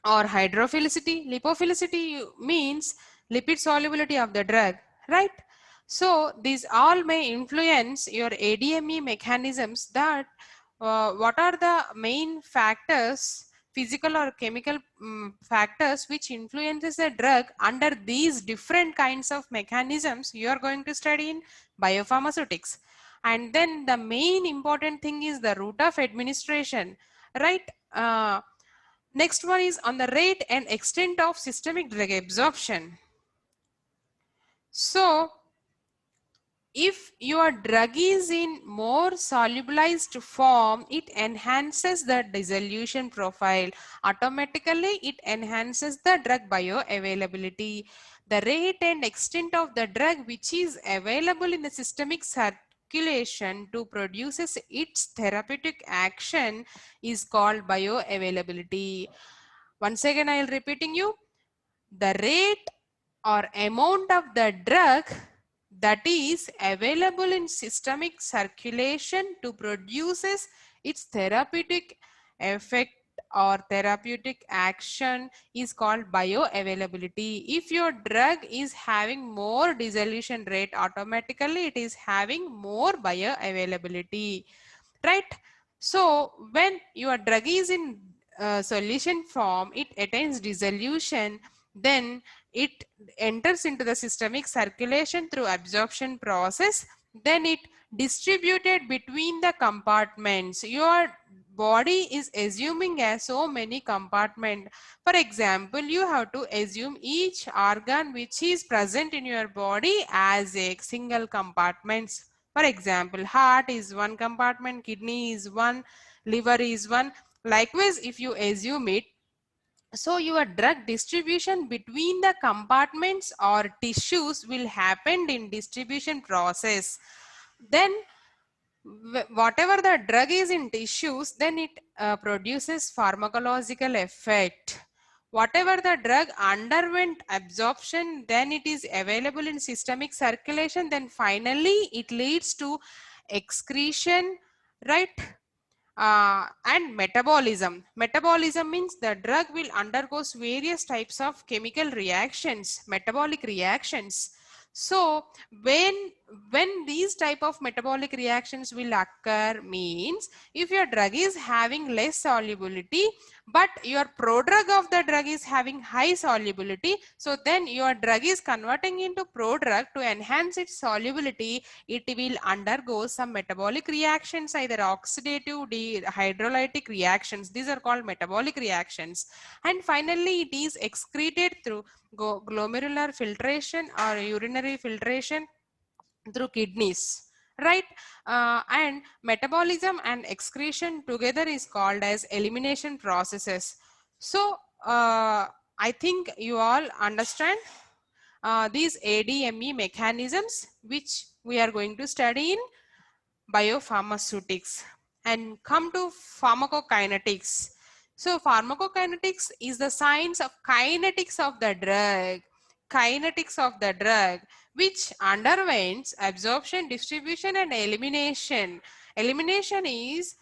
or hydrophilicity. Lipophilicity means lipid solubility of the drug, right? So these all may influence your ADME mechanisms. That what are the main factors, physical or chemical factors which influences the drug under these different kinds of mechanisms you are going to study in biopharmaceutics. And then the main important thing is the route of administration, right? Next one is on the rate and extent of systemic drug absorption. So if your drug is in more solubilized form, it enhances the dissolution profile. Automatically, it enhances the drug bioavailability. The rate and extent of the drug which is available in the systemic circulation to produces its therapeutic action is called bioavailability. Once again, I will repeating you, the rate or amount of the drug that is available in systemic circulation to produces its therapeutic effect or therapeutic action is called bioavailability. If your drug is having more dissolution rate, automatically it is having more bioavailability, right? So when your drug is in solution form, it attains dissolution, then it enters into the systemic circulation through absorption process, then it distributed between the compartments. Your body is assuming as so many compartments. For example, you have to assume each organ which is present in your body as a single compartments. For example, heart is one compartment, kidney is one, liver is one. Likewise, if you assume it, so your drug distribution between the compartments or tissues will happen in distribution process. Then whatever the drug is in tissues, then it produces pharmacological effect. Whatever the drug underwent absorption, then it is available in systemic circulation, then finally it leads to excretion, right? And metabolism. Metabolism means the drug will undergoes various types of chemical reactions, metabolic reactions. So when these type of metabolic reactions will occur means, if your drug is having less solubility but your prodrug of the drug is having high solubility, so then your drug is converting into prodrug to enhance its solubility. It will undergo some metabolic reactions, either oxidative, hydrolytic reactions. These are called metabolic reactions. And finally, it is excreted through glomerular filtration or urinary filtration through kidneys, right? And metabolism and excretion together is called as elimination processes. So I think you all understand these ADME mechanisms which we are going to study in biopharmaceutics. And come to pharmacokinetics. So pharmacokinetics is the science of kinetics of the drug, kinetics of the drug, which underwent absorption, distribution and elimination. Elimination is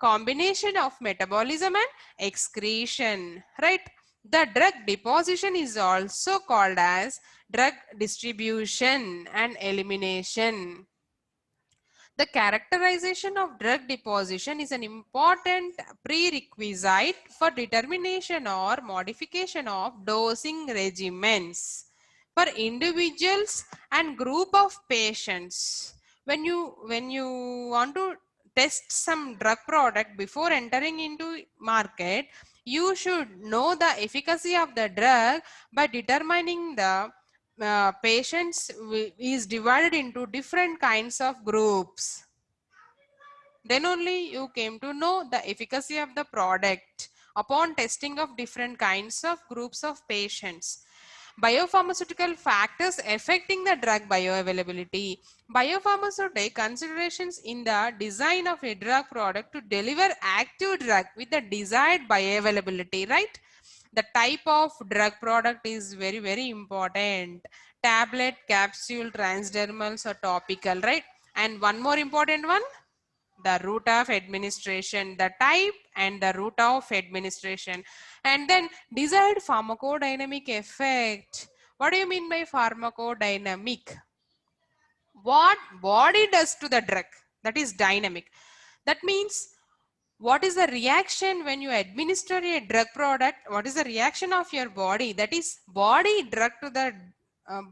combination of metabolism and excretion, right? The drug deposition is also called as drug distribution and elimination. The characterization of drug deposition is an important prerequisite for determination or modification of dosing regimens for individuals and group of patients. When you want to test some drug product before entering into market, you should know the efficacy of the drug by determining the patients is divided into different kinds of groups. Then only you came to know the efficacy of the product upon testing of different kinds of groups of patients. Biopharmaceutical factors affecting the drug bioavailability. Biopharmaceutical considerations in the design of a drug product to deliver active drug with the desired bioavailability, right? The type of drug product is very, very important. Tablet, capsule, transdermals or topical, right? And one more important one, the route of administration, the type and the route of administration. And then desired pharmacodynamic effect. What do you mean by pharmacodynamic? What body does to the drug, that is dynamic. That means what is the reaction when you administer a drug product, what is the reaction of your body, that is body drug to the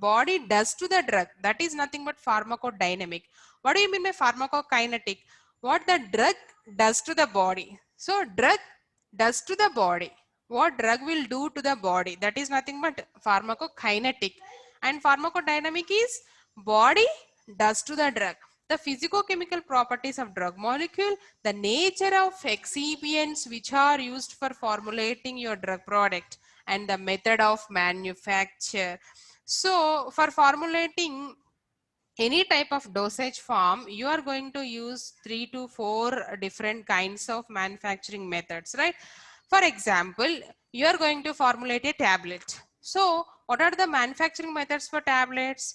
body does to the drug, that is nothing but pharmacodynamic. What do you mean by pharmacokinetic? What the drug does to the body. So drug does to the body, what drug will do to the body, that is nothing but pharmacokinetic. And pharmacodynamic is body does to the drug, the physicochemical properties of drug molecule, the nature of excipients which are used for formulating your drug product, and the method of manufacture. So for formulating any type of dosage form, you are going to use 3 to 4 different kinds of manufacturing methods, right? For example, you are going to formulate a tablet. So what are the manufacturing methods for tablets?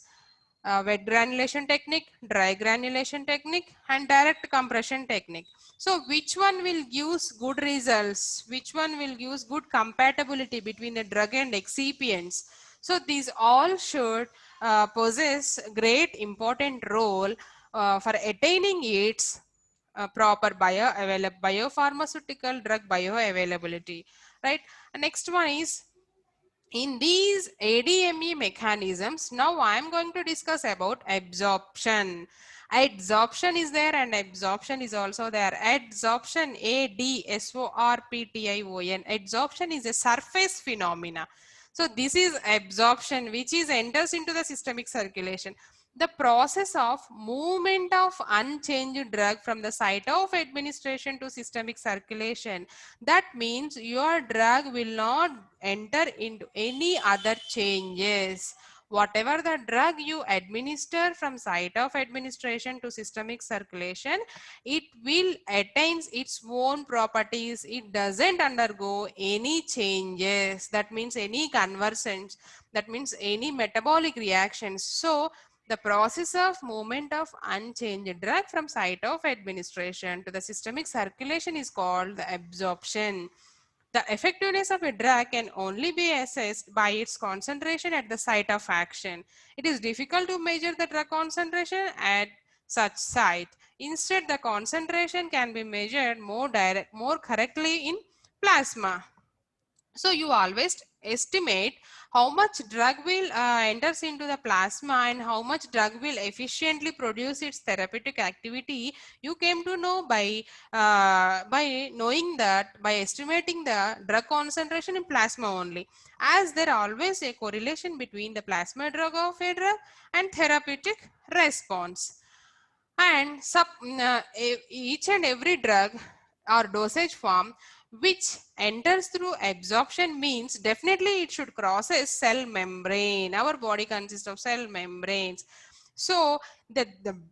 Wet granulation technique, dry granulation technique, and direct compression technique. So which one will give good results? Which one will give good compatibility between the drug and excipients? So these all should possess great important role for attaining its proper biopharmaceutical drug bioavailability, right? Next one is in these ADME mechanisms. Now I am going to discuss about absorption. Adsorption is there and absorption is also there. Adsorption, ADSORPTION. Adsorption is a surface phenomena. So this is absorption which is enters into the systemic circulation. The process of movement of unchanged drug from the site of administration to systemic circulation. That means your drug will not enter into any other changes. Whatever the drug you administer from site of administration to systemic circulation, it will attains its own properties. It doesn't undergo any changes. That means any conversions. That means any metabolic reactions. So the process of movement of unchanged drug from site of administration to the systemic circulation is called the absorption. The effectiveness of a drug can only be assessed by its concentration at the site of action. It is difficult to measure the drug concentration at such site. Instead, the concentration can be measured more correctly in plasma. So you always estimate how much drug will enters into the plasma and how much drug will efficiently produce its therapeutic activity. You came to know by knowing that, by estimating the drug concentration in plasma only, as there always a correlation between the plasma drug of a drug and therapeutic response. And each and every drug or dosage form which enters through absorption means definitely it should crosses cell membrane. Our body consists of cell membranes. So the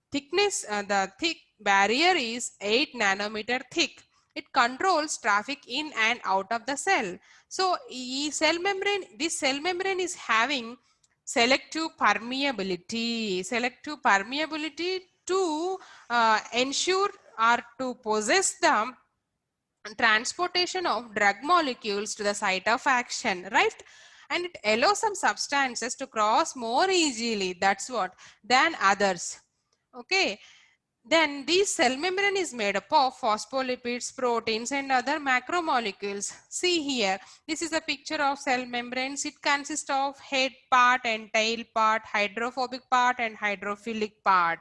thickness, the thick barrier is 8 nanometer thick. It controls traffic in and out of the cell. So this cell membrane is having selective permeability to ensure or to possess the transportation of drug molecules to the site of action, right? And it allows some substances to cross more easily, that's what, than others. Okay. Then this cell membrane is made up of phospholipids, proteins and other macromolecules. See here, this is a picture of cell membranes. It consists of head part and tail part, hydrophobic part and hydrophilic part.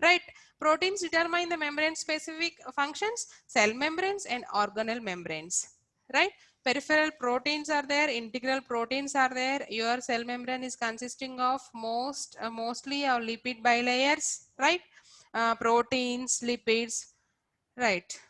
Right? Proteins determine the membrane specific functions, cell membranes and organelle membranes. Right? Peripheral proteins are there, integral proteins are there. Your cell membrane is consisting of mostly lipid bilayers, right? Proteins, lipids, right?